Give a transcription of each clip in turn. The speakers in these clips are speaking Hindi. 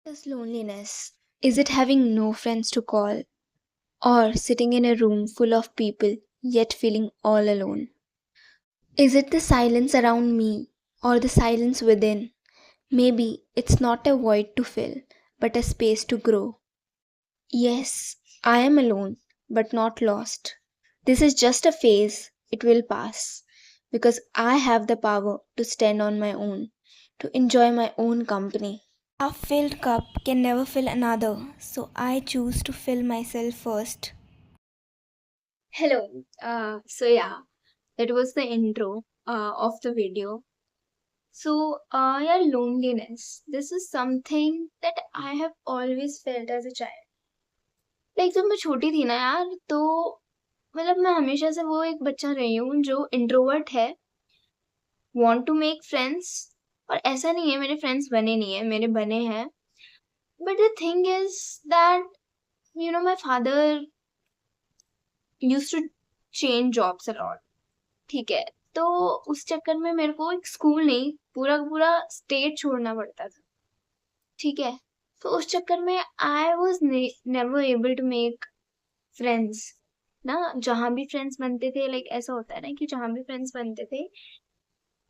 Is loneliness? Is it having no friends to call? Or sitting in a room full of people yet feeling all alone? Is it the silence around me or the silence within? Maybe it's not a void to fill, but a space to grow. Yes, I am alone, but not lost. This is just a phase, it will pass. Because I have the power to stand on my own, to enjoy my own company. A filled cup can never fill another, so I choose to fill myself first. Hello. That was the intro of the video. Loneliness. This is something that I have always felt as a child. जब मैं छोटी थी ना यार, तो मतलब मैं हमेशा से वो एक बच्चा रही हूँ जो इंट्रोवर्ट है, वांट टू मेक फ्रेंड्स, और ऐसा नहीं है मेरे फ्रेंड्स बने नहीं है, मेरे बने हैं. But the thing is that my father used to change jobs a lot. ठीक है, तो उस चक्कर में मेरे को एक स्कूल नहीं, पूरा का पूरा स्टेट छोड़ना पड़ता था. ठीक है, तो उस चक्कर में I was never able to make friends ना. जहाँ भी फ्रेंड्स बनते थे, लाइक ऐसा होता है ना कि जहाँ भी फ्रेंड्स बनते थे,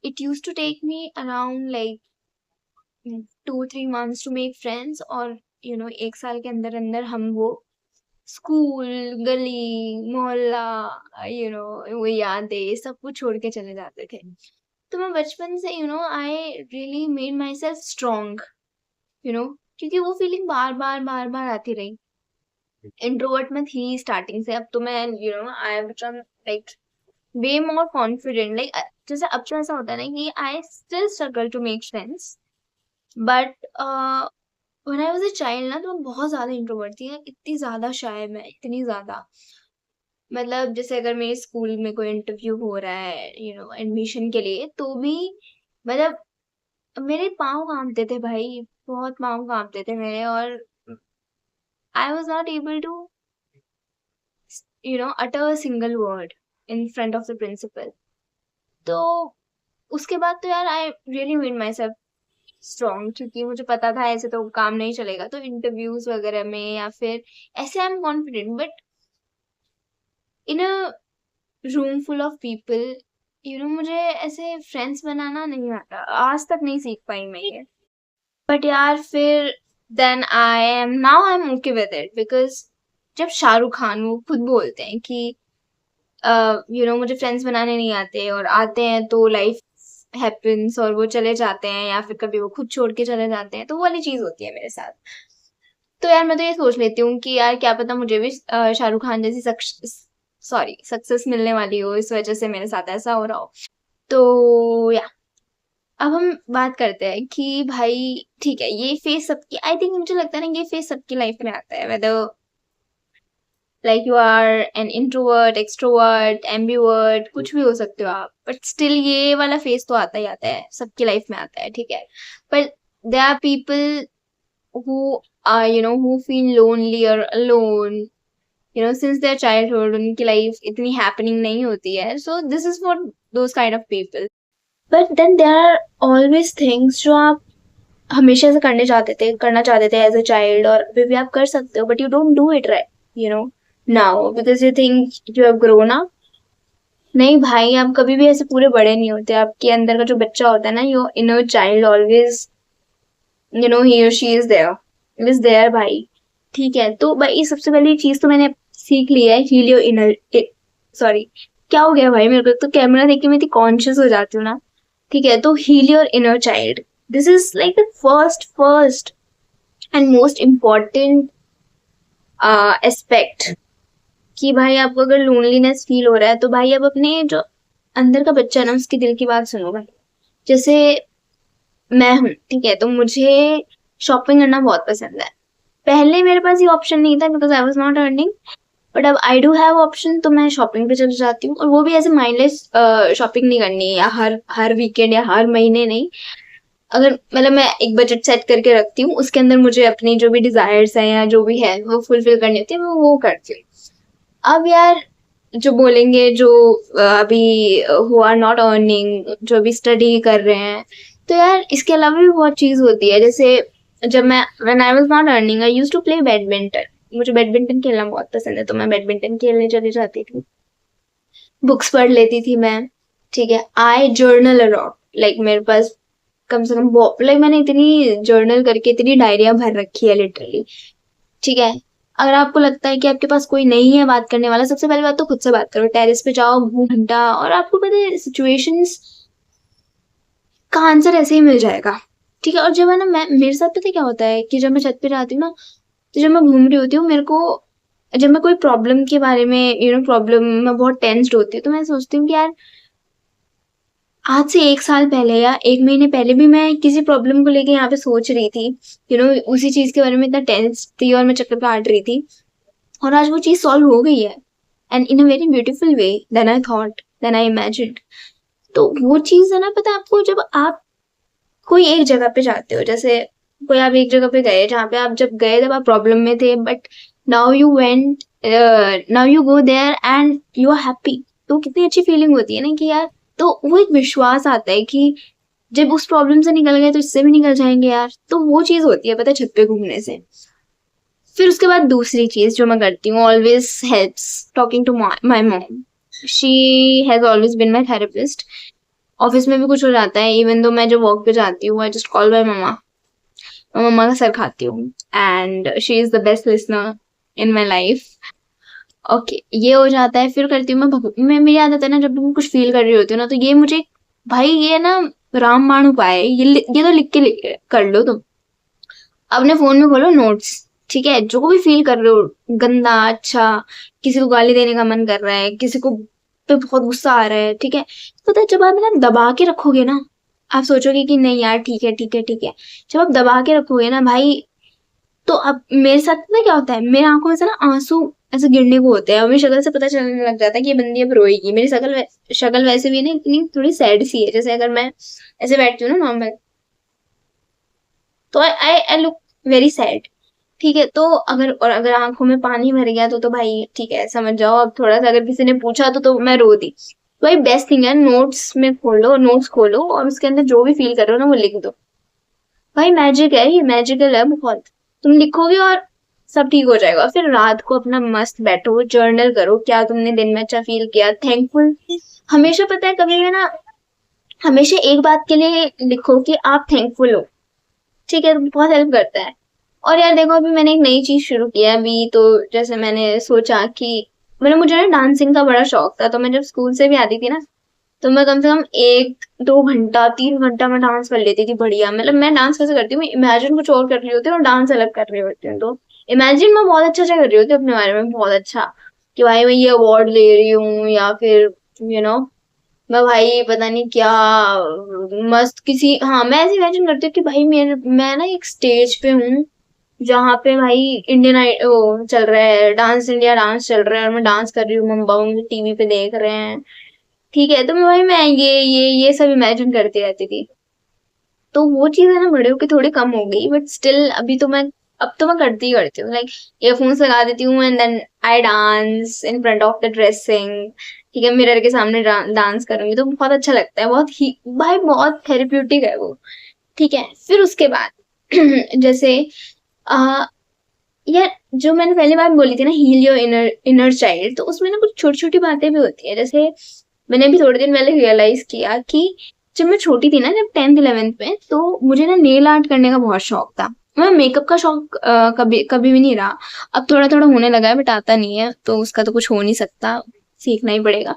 it use to take me around like 2-3 months to make friends. और एक साल के अंदर अंदर हम वो स्कूल, गली, मोहल्ला, वो यादें सब कुछ छोड़ के चले जाते थे. तो मैं बचपन से I really made my self strong, क्योंकि वो फीलिंग बार बार बार बार आती रही. इंट्रोवर्ट में थी स्टार्टिंग से, अब तो मैं I become like way more confident. Like जैसे अब तो ऐसा होता है ना कि I still struggle to make friends, but when I was a child ना, तो मैं बहुत ज्यादा इंट्रोवर्ट थी. इतनी ज्यादा शाय मैं, इतनी ज्यादा, मतलब जैसे अगर मेरे स्कूल में कोई इंटरव्यू हो रहा है एडमिशन के लिए, तो भी मतलब मेरे पाँव कांपते थे भाई, बहुत पाँव कांपते थे मेरे. और I was not able to utter a single word in front of the principal. तो उसके बाद तो यार I really made my self strong, क्योंकि मुझे पता था ऐसे तो काम नहीं चलेगा. तो इंटरव्यूज वगैरह में या फिर ऐसे I am confident, but in a room full of people मुझे ऐसे फ्रेंड्स बनाना नहीं आता, आज तक नहीं सीख पाई मैं ये. बट यार फिर then I am okay with it, because जब शाहरुख खान वो खुद बोलते हैं कि मुझे फ्रेंड्स बनाने नहीं आते, और आते हैं तो लाइफ हैपेंस और वो चले जाते हैं, या फिर कभी वो खुद छोड़ के चले जाते हैं, तो वो वाली चीज होती है मेरे साथ. तो यार मैं तो ये सोच लेती हूँ कि यार क्या पता मुझे भी शाहरुख खान जैसी सक्सेस मिलने वाली हो, इस वजह से मेरे साथ ऐसा हो रहा हो. तो या अब हम बात करते हैं कि भाई ठीक है, ये फेस सबकी, आई थिंक मुझे लगता है ना, ये फेस सबकी लाइफ में आता है, whether like you are an introvert, extrovert, ambivert, कुछ भी हो सकते हो आप, बट स्टिल ये वाला फेस तो आता ही आता है, सबकी लाइफ में आता है. ठीक है, but there are people who who feel lonely or alone since their childhood. उनकी लाइफ इतनी हैपनिंग नहीं होती है, so this is for those kind of people. But then there are always things जो आप हमेशा से करना चाहते थे एज अ चाइल्ड, और अभी भी आप कर सकते हो, but you don't do it right now, because you think you have grown up. नहीं भाई, आप कभी भी ऐसे पूरे बड़े नहीं होते. आपके अंदर का जो बच्चा होता है ना, योर इनर चाइल्ड ऑलवेज ही और शी इज देयर भाई. ठीक है, तो भाई सबसे पहली चीज तो मैंने सीख ली है, हील योर इनर. सॉरी, क्या हो गया भाई, मेरे को तो कैमरा देख के मैं इतनी कॉन्शियस हो जाती हूँ ना. ठीक है, तो heal your inner child. This is like the first and most important aspect. कि भाई आपको अगर लोनलीनेस फील हो रहा है, तो भाई आप अपने जो अंदर का बच्चा है ना, उसके दिल की बात सुनो भाई. जैसे मैं हूँ, ठीक है, तो मुझे शॉपिंग करना बहुत पसंद है. पहले मेरे पास ये ऑप्शन नहीं था, because I was not earning, but अब आई डू हैव ऑप्शन, तो मैं शॉपिंग पे चली जाती हूँ. और वो भी ऐसे माइंडलेस शॉपिंग नहीं करनी है, या हर वीकेंड या हर महीने नहीं. अगर मतलब मैं एक बजट सेट करके रखती हूँ, उसके अंदर मुझे अपनी जो भी डिजायर्स है या जो भी है वो फुलफिल करनी होती है, मैं वो करती हूँ. अब यार जो बोलेंगे, जो अभी हु आर नॉट अर्निंग, जो भी स्टडी कर रहे हैं, तो यार इसके अलावा भी बहुत चीज होती है. जैसे जब मैं when I was not earning I used to play badminton. मुझे बैडमिंटन खेलना बहुत पसंद है, तो मैं बैडमिंटन खेलने चली जाती थी, बुक्स पढ़ लेती थी मैं। ठीक है, आई जर्नल अलॉट, लाइक मेरे पास कम से कम लाइक मैंने इतनी जर्नल करके इतनी डायरियां भर रखी है लिटरली। ठीक है, अगर आपको लगता है कि आपके पास कोई नहीं है बात करने वाला, सबसे पहली बात तो खुद से बात करो, टेरेस पे जाओ, घंटा, और आपको पता है सिचुएशंस का आंसर ऐसे ही मिल जाएगा। ठीक है, और जब है ना, मैं मेरे साथ पता है क्या होता है कि जब मैं छत पे जाती हूँ ना, तो जब मैं घूम रही होती हूँ, मेरे को जब मैं कोई प्रॉब्लम के बारे में प्रॉब्लम में बहुत टेंस्ड होती हूँ, तो मैं सोचती हूँ कि यार आज से 1 साल पहले या 1 महीने पहले भी मैं किसी प्रॉब्लम को लेके यहाँ पे सोच रही थी, उसी चीज के बारे में इतना टेंस थी और मैं चक्कर काट रही थी, और आज वो चीज सॉल्व हो गई है, and in a very beautiful way then I thought, then I imagined. तो वो चीज है ना, पता है आपको, जब आप कोई एक जगह पे जाते हो, जैसे कोई आप एक जगह पे गए जहाँ पे आप जब गए तब आप प्रॉब्लम में थे, but now you went, now you go there and you are happy, तो कितनी अच्छी फीलिंग होती है ना कि यार, तो वो एक विश्वास आता है कि जब उस प्रॉब्लम से निकल गए तो इससे भी निकल जाएंगे यार, तो वो चीज होती है पता है छत पे घूमने से। फिर उसके बाद दूसरी चीज जो मैं करती हूँ, always helps, talking to my mom. She has always been my therapist. Office में भी कुछ हो जाता है, इवन दो मैं जब वॉक पे जाती हूँ, आई जस्ट कॉल माई मम्मा, मैं मम्मा का सर खाती हूँ, and she is the best listener in my life. Okay, ये हो जाता है। फिर करती हूँ मैं मेरी आदत है ना, जब भी मैं कुछ फील कर रही होती हूँ ना, तो ये मुझे, भाई ये ना रामबाण उपाय है, ये तो लिख के कर लो तुम, अपने फोन में खोलो नोट्स। ठीक है, जो भी फील कर रहे हो, गंदा, अच्छा, किसी को गाली देने का मन कर रहा है, किसी को पे बहुत गुस्सा आ रहा है, ठीक है, तो पता है जब आप ना दबा के रखोगे ना, आप सोचोगे कि नहीं यार ठीक है ठीक है ठीक है, जब आप दबा के रखोगे ना भाई, तो अब मेरे साथ ना क्या होता है, मेरी आंखों में से ना आंसू ऐसे गिरने को होते हैं, और मेरी शक्ल से पता चलने लग जाता है कि ये बंदी अब रोएगी। मेरी शक्ल वैसे भी ना इतनी थोड़ी सैड सी है, जैसे अगर मैं ऐसे बैठती हूँ ना नॉर्मल, तो आई लुक वेरी सैड। ठीक है, तो अगर आंखों में पानी भर गया तो भाई ठीक है, समझ जाओ, अब थोड़ा सा अगर किसी ने पूछा तो मैं रो दी। तो भाई बेस्ट थिंग है, नोट्स खोलो और उसके अंदर जो भी फील कर रहे हो ना वो लिख दो। भाई मैजिक है, ये मैजिकल है बहुत। तुम लिखोगे और सब ठीक हो जाएगा। फिर रात को अपना मस्त बैठो, जर्नल करो, क्या तुमने दिन में अच्छा फील किया, थैंकफुल हमेशा, पता है कभी भी ना, हमेशा एक बात के लिए लिखो कि आप थैंकफुल हो। ठीक है, तो बहुत हेल्प करता है। और यार देखो, अभी मैंने एक नई चीज शुरू किया है अभी, तो जैसे मैंने सोचा कि मुझे ना डांसिंग का बड़ा शौक था, तो मैं जब स्कूल से भी आती थी ना, तो मैं कम से कम 1 2 घंटा 3 घंटा में डांस कर लेती थी बढ़िया। मतलब मैं डांस कैसे करती हूँ, इमेजिन कुछ और कर रही होती हूँ और डांस अलग कर रही होती हूँ, तो इमेजिन मैं बहुत अच्छा अच्छा कर रही होती हूँ अपने बारे में, बहुत अच्छा, कि भाई मैं ये अवार्ड ले रही हूँ, या फिर यू नो मैं भाई पता नहीं क्या मस्त किसी, हाँ मैं ऐसे इमेजिन करती हूँ कि भाई मैं ना एक स्टेज पे हूँ, जहाँ पे भाई इंडियन वो चल रहा है, डांस इंडिया डांस चल रहा है, और मैं डांस कर रही हूँ, मम्मा मुझे टीवी पे देख रहे हैं। ठीक है, तो मैं भाई मैं ये सब इमेजिन करती रहती थी। तो वो चीज है ना बड़े होके थोड़ी कम हो गई, बट स्टिल अभी तो मैं, अब तो मैं करती ही करती हूँ, लाइक ईयरफोन्स लगा देती हूँ and then I dance in front of the dressing. ठीक है, मिरर के सामने डांस करूंगी तो बहुत अच्छा लगता है, बहुत ही भाई बहुत थेरेप्यूटिक है वो। ठीक है, फिर उसके बाद जैसे आ, यार जो मैंने पहली बात बोली थी ना, heal your inner inner child, तो उसमें ना कुछ छोटी छोटी बातें भी होती है। जैसे मैंने अभी थोड़े दिन पहले रियलाइज किया कि जब मैं छोटी थी ना, जब 10th 11th में, तो मुझे ना नेल आर्ट करने का बहुत शौक था। मैं मेकअप का शौक कभी कभी भी नहीं रहा। अब थोड़ा थोड़ा होने लगा है, बट आता नहीं है, तो उसका तो कुछ हो नहीं सकता, सीखना ही पड़ेगा।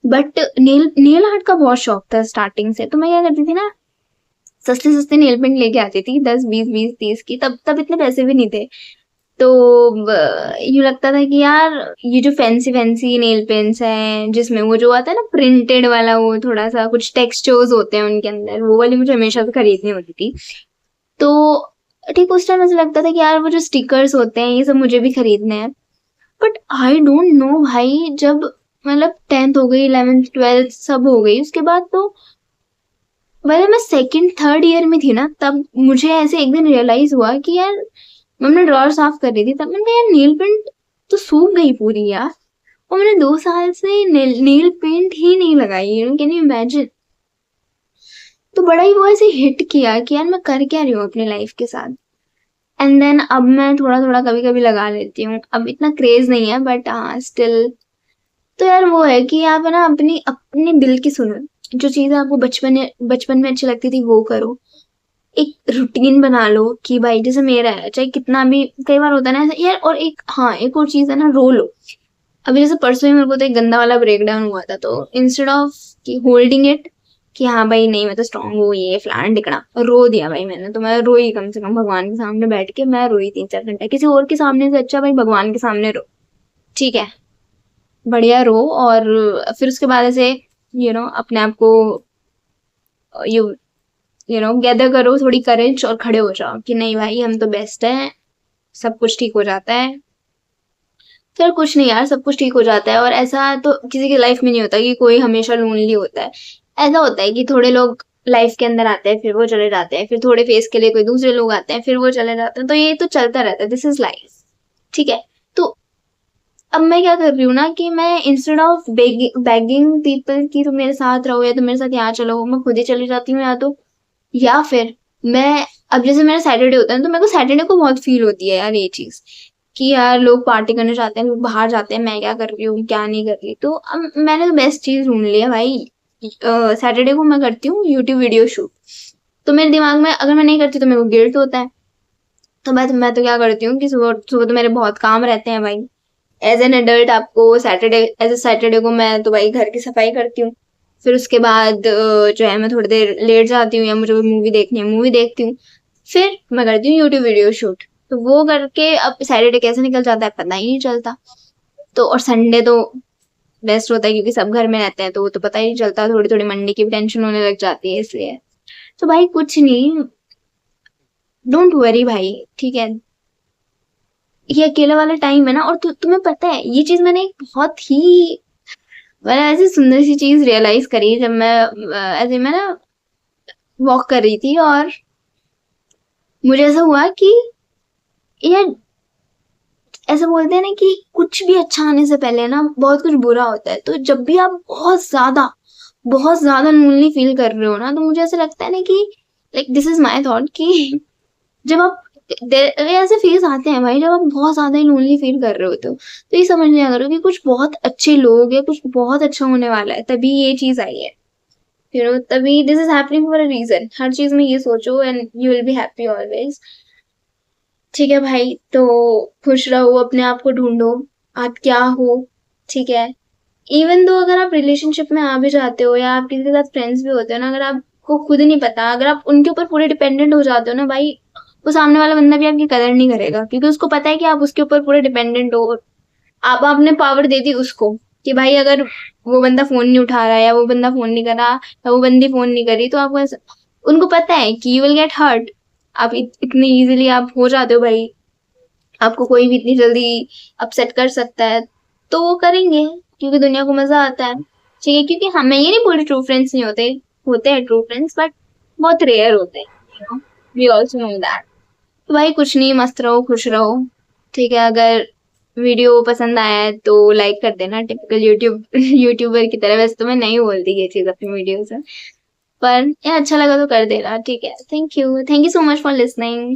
बट नेल नेल आर्ट का बहुत शौक था स्टार्टिंग से, तो मैं क्या करती थी ना, सस्ते सस्ते नेल पेंट लेके आती थी, 10 20 20 30 की, तब तब इतने पैसे भी नहीं थे। तो यूँ लगता था कि यार ये जो फैंसी फैंसी नेल पेंट्स हैं, जिसमें वो जो आता है ना प्रिंटेड वाला, वो थोड़ा सा कुछ टेक्सचर्स होते हैं उनके अंदर, वो वाली मुझे हमेशा से खरीदनी होती थी। तो ठीक उस टाइम ऐसा लगता था कि यार वो जो स्टिकर्स होते हैं ये सब मुझे भी खरीदने हैं। बट आई डोंट नो भाई, जब मतलब 10th हो गई, 11th 12th सब हो गई, उसके बाद तो मतलब मैं सेकंड थर्ड ईयर में थी ना, तब मुझे ऐसे एक दिन रियलाइज हुआ कि यार, मैं अपना ड्रॉअर साफ कर रही थी, तब मैंने कहा यार नेल पेंट तो सूख गई पूरी यार, और मैंने 2 साल से नेल पेंट ही नहीं लगाई, कैन यू इमेजिन। तो बड़ा ही वो ऐसे हिट किया कि यार मैं कर क्या रही हूँ अपनी लाइफ के साथ। एंड देन अब मैं थोड़ा-थोड़ा कभी-कभी लगा लेती हूँ। अब इतना क्रेज़ नहीं है बट हाँ, स्टिल तो यार वो है कि आप है ना अपने दिल की सुनो। जो चीज़ें आपको बचपन में अच्छी लगती थी वो करो। एक रूटीन बना लो कि भाई जैसे मेरा है, चाहे कितना भी कई बार होता है ना ऐसा यार। और एक हाँ, एक और चीज़ है ना, रो लो। अभी जैसे परसों ही मेरे को तो एक गंदा वाला ब्रेकडाउन हुआ था, तो इंस्टेड ऑफ कि होल्डिंग इट कि हाँ भाई नहीं मैं तो स्ट्रांग हूँ, ये फलाना ढिकना, रो दिया भाई मैंने। तो मैं रोई, कम से कम भगवान के सामने बैठ के मैं रोई 3-4 घंटे। किसी और के सामने से अच्छा भाई भगवान के सामने रो, ठीक है, बढ़िया रो। और फिर उसके बाद ऐसे अपने आप को यू गैदर करो थोड़ी करेज और खड़े हो जाओ कि नहीं भाई हम तो बेस्ट है, सब कुछ ठीक हो जाता है। फिर कुछ नहीं यार, सब कुछ ठीक हो जाता है। और ऐसा तो किसी की लाइफ में नहीं होता कि कोई हमेशा लोनली होता है। ऐसा होता है कि थोड़े लोग लाइफ के अंदर आते हैं, फिर वो चले जाते हैं, फिर थोड़े फेस के लिए कोई दूसरे लोग आते हैं, फिर वो चले जाते हैं। तो ये तो चलता रहता है, दिस इज लाइफ, ठीक है। तो अब मैं क्या कर रही हूँ ना कि मैं इंस्टेड ऑफ बेगिंग पीपल कि तुम मेरे साथ रहो या तुम मेरे साथ यहाँ चलो, मैं खुद ही चली जाती हूँ। या फिर मैं अब जैसे मेरा सैटरडे होता है तो मेरे को सैटरडे को बहुत फील होती है यार ये चीज कि यार लोग पार्टी करने जाते हैं, लोग बाहर जाते हैं, मैं क्या कर रही हूँ क्या नहीं कर रही। तो अब मैंने तो बेस्ट चीज ढूंढ ली है भाई। सैटरडे को मैं करती हूँ यूट्यूब वीडियो शूट। तो मेरे दिमाग में अगर मैं नहीं करती तो मेरे को गिल्ट होता है। तो मैं तो क्या करती हूँ कि सुबह सुबह तो मेरे बहुत काम रहते हैं भाई। एज एन एडल्ट आपको सैटरडे एज ए सैटरडे को मैं तो भाई घर की सफाई करती हूँ। फिर उसके बाद जो है मैं थोड़ी देर लेट जाती हूँ या मुझे मूवी देखनी है मूवी देखती हूँ। फिर मैं करती हूँ यूट्यूब वीडियो शूट। तो वो करके अब सैटरडे कैसे निकल जाता है पता ही नहीं चलता। तो और संडे तो बेस्ट होता है क्योंकि सब घर में रहते हैं, तो वो तो पता ही नहीं चलता, थोड़ी थोड़ी मंडे की भी टेंशन होने लग जाती है इसलिए। तो भाई कुछ नहीं, डोंट वरी भाई, ठीक है। ये अकेला वाला टाइम है ना। और तुम्हें पता है ये चीज मैंने एक बहुत ही मैंने ऐसी सुंदर सी चीज रियलाइज करी जब मैं ऐसे मैं ना वॉक कर रही थी। और मुझे ऐसा हुआ कि यार ऐसा बोलते हैं ना कि कुछ भी अच्छा आने से पहले ना बहुत कुछ बुरा होता है। तो जब भी आप बहुत ज्यादा लोनली फील कर रहे हो ना, तो मुझे ऐसा लगता है ना कि like this is my thought कि जब आप ऐसे फेज आते हैं भाई जब आप बहुत ज्यादा ही लोनली फील कर रहे होते हो, तो ये समझ लिया करो कि कुछ बहुत अच्छे लोग या कुछ बहुत अच्छा होने वाला है, तभी ये चीज आई है। तभी this is happening for a reason. हर चीज में ये सोचो and you will be happy always, ठीक है भाई। तो खुश रहो, अपने आप को ढूंढो, आप क्या हो, ठीक है। इवन दो अगर आप रिलेशनशिप में आ भी जाते हो या आप किसी के साथ फ्रेंड्स भी होते हो ना, अगर आपको खुद नहीं पता, अगर आप उनके ऊपर पूरे डिपेंडेंट हो जाते हो ना भाई, वो सामने वाला बंदा भी आपकी कदर नहीं करेगा क्योंकि उसको पता है कि आप उसके ऊपर पूरे डिपेंडेंट हो। आप आपने पावर दे दी उसको कि भाई अगर वो बंदा फोन नहीं उठा रहा है या वो बंदा फोन नहीं कर रहा या वो बंदी फोन नहीं करी तो आपको उनको पता है कि यू विल गेट हर्ट। आप इतनी इजीली आप हो जाते हो भाई, आपको कोई भी इतनी जल्दी अपसेट कर सकता है। तो वो करेंगे क्योंकि दुनिया को मजा आता है, ठीक है। क्योंकि हमें ये नहीं बोल ट्रू फ्रेंड्स नहीं होते, होते हैं ट्रू फ्रेंड्स बट बहुत रेयर होते हैं, वी ऑल्सो नो दैट। तो भाई कुछ नहीं, मस्त रहो खुश रहो, ठीक है। अगर वीडियो पसंद आया है तो लाइक कर देना, टिपिकल यूट्यूबर की तरह। वैसे तो मैं नहीं बोलती ये चीज अपनी वीडियो से, पर ये अच्छा लगा तो कर देना, ठीक है। Thank you so much for listening.